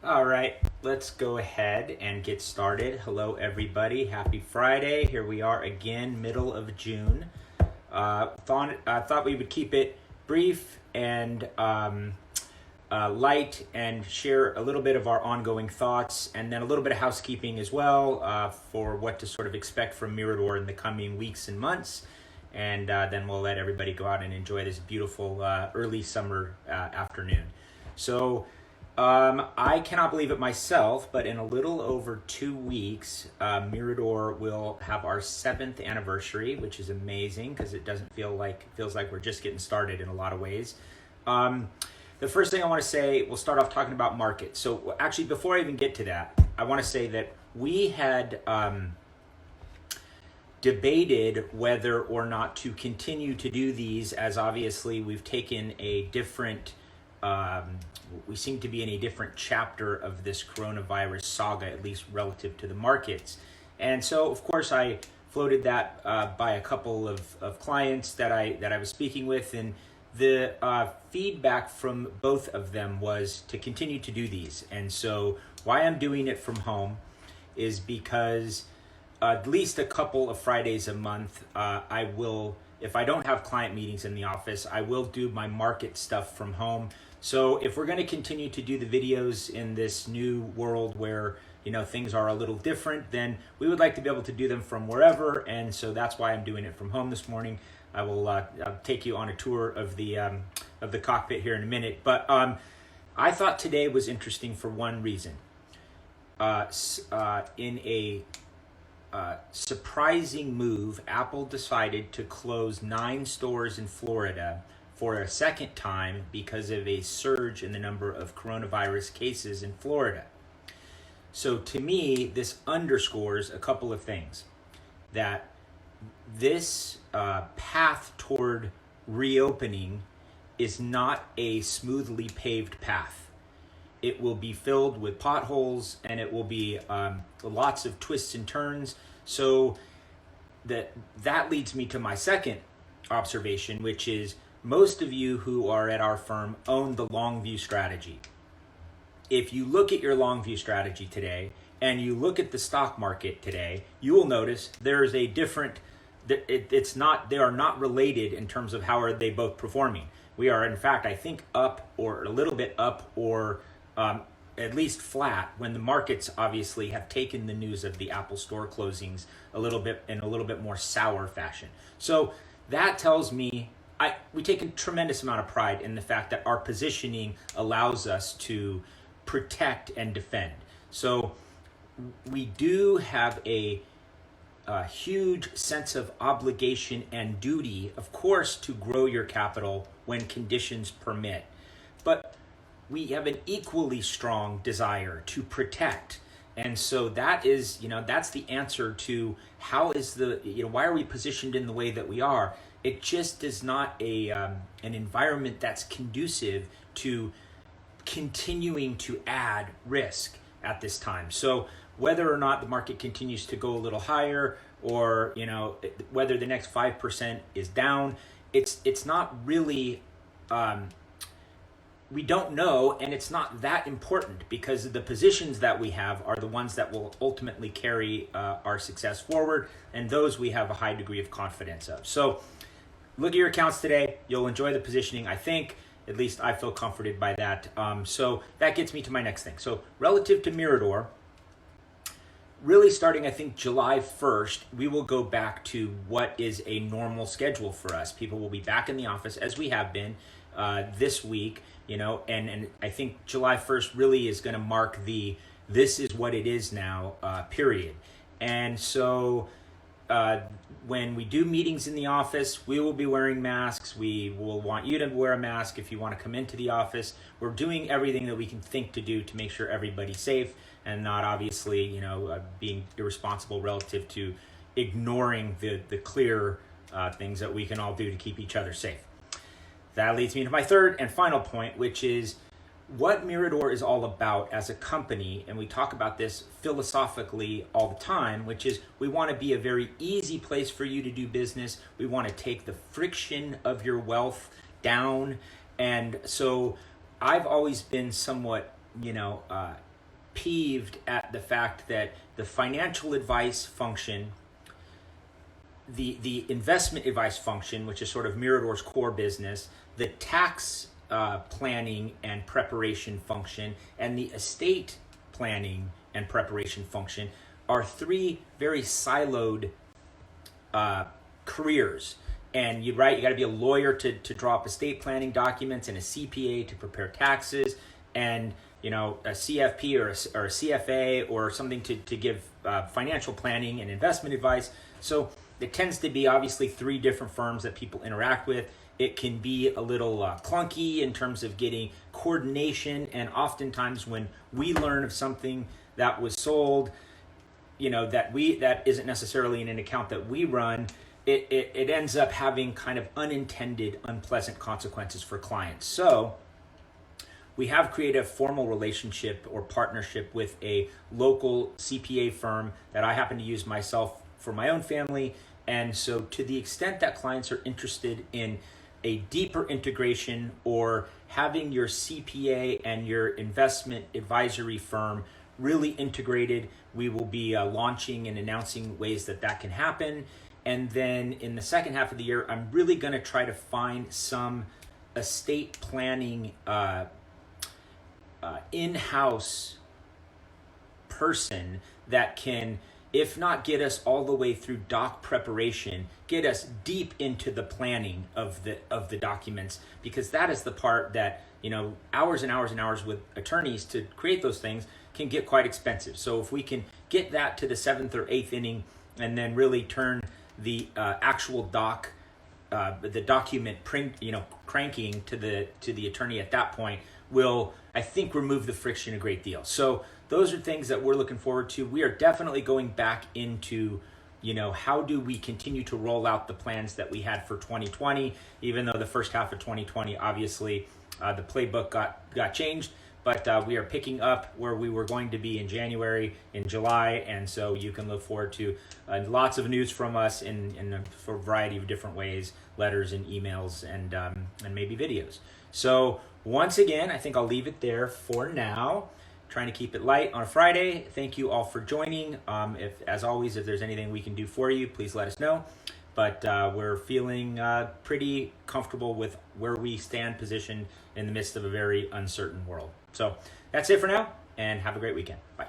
All right, let's go ahead and get started. Hello, everybody. Happy Friday. Here we are again, middle of June. Thought we would keep it brief and light and share a little bit of our ongoing thoughts and then a little bit of housekeeping as well for what to sort of expect from Mirador in the coming weeks and months. And then we'll let everybody go out and enjoy this beautiful early summer afternoon. So I cannot believe it myself, but in a little over 2 weeks, Mirador will have our 7th anniversary, which is amazing because it doesn't feels like we're just getting started in a lot of ways. The first thing I want to say, we'll start off talking about market. So actually, before I even get to that, I want to say that we had debated whether or not to continue to do these, as obviously we've taken a different we seem to be in a different chapter of this coronavirus saga, at least relative to the markets. And so, of course, I floated that by a couple of clients that I was speaking with, and the feedback from both of them was to continue to do these. And so why I'm doing it from home is because at least a couple of Fridays a month, I will, if I don't have client meetings in the office, I will do my market stuff from home. So if we're going to continue to do the videos in this new world where, you know, things are a little different, then we would like to be able to do them from wherever. And so that's why I'm doing it from home this morning. I will I'll take you on a tour of the cockpit here in a minute. But I thought today was interesting for one reason. In a surprising move, Apple decided to close 9 stores in Florida for a second time because of a surge in the number of coronavirus cases in Florida. So to me, this underscores a couple of things. That this path toward reopening is not a smoothly paved path. It will be filled with potholes and it will be lots of twists and turns. So that leads me to my second observation, which is most of you who are at our firm own the long view strategy. If you look at your long view strategy today and you look at the stock market today, you will notice there is a different, they are not related in terms of how are they both performing. We are, in fact, I think up or a little bit up or at least flat when the markets obviously have taken the news of the Apple store closings a little bit more sour fashion. So that tells me we take a tremendous amount of pride in the fact that our positioning allows us to protect and defend. So we do have a huge sense of obligation and duty, of course, to grow your capital when conditions permit. But we have an equally strong desire to protect. And so that is, that's the answer to how is why are we positioned in the way that we are? It just is not an environment that's conducive to continuing to add risk at this time. So whether or not the market continues to go a little higher or, whether the next 5% is down, it's not really, we don't know, and it's not that important because the positions that we have are the ones that will ultimately carry our success forward, and those we have a high degree of confidence of. So look at your accounts today. You'll enjoy the positioning, I think. At least I feel comforted by that. So that gets me to my next thing. So relative to Mirador, really starting, I think, July 1st, we will go back to what is a normal schedule for us. People will be back in the office as we have been this week, and I think July 1st really is going to mark this is what it is now, period. And so when we do meetings in the office, we will be wearing masks. We will want you to wear a mask if you want to come into the office. We're doing everything that we can think to do to make sure everybody's safe and not obviously, being irresponsible relative to ignoring the clear things that we can all do to keep each other safe. That leads me to my third and final point, which is what Mirador is all about as a company, and we talk about this philosophically all the time, which is we want to be a very easy place for you to do business. We want to take the friction of your wealth down. And so I've always been somewhat, peeved at the fact that the financial advice function, the investment advice function, which is sort of Mirador's core business, the tax planning and preparation function, and the estate planning and preparation function are three very siloed careers. And you got to be a lawyer to draw up estate planning documents, and a CPA to prepare taxes, and a CFP or a CFA or something to give financial planning and investment advice. So it tends to be obviously three different firms that people interact with. It can be a little clunky in terms of getting coordination, and oftentimes when we learn of something that was sold, that isn't necessarily in an account that we run, it ends up having kind of unintended, unpleasant consequences for clients. So we have created a formal relationship or partnership with a local CPA firm that I happen to use myself for my own family. And so to the extent that clients are interested in a deeper integration or having your CPA and your investment advisory firm really integrated, we will be launching and announcing ways that can happen. And then in the second half of the year, I'm really going to try to find some estate planning in-house person that can, if not get us all the way through doc preparation, get us deep into the planning of the documents, because that is the part that, hours and hours and hours with attorneys to create those things can get quite expensive. So if we can get that to the 7th or 8th inning and then really turn the actual the document cranking to the attorney at that point, will, I think, remove the friction a great deal. So those are things that we're looking forward to. We are definitely going back into, how do we continue to roll out the plans that we had for 2020, even though the first half of 2020, obviously, the playbook got changed. But we are picking up where we were going to be in January, in July, and so you can look forward to lots of news from us in a variety of different ways, letters and emails and maybe videos. So once again, I think I'll leave it there for now. Trying to keep it light on a Friday. Thank you all for joining. As always, if there's anything we can do for you, please let us know. But we're feeling pretty comfortable with where we stand positioned in the midst of a very uncertain world. So that's it for now, and have a great weekend. Bye.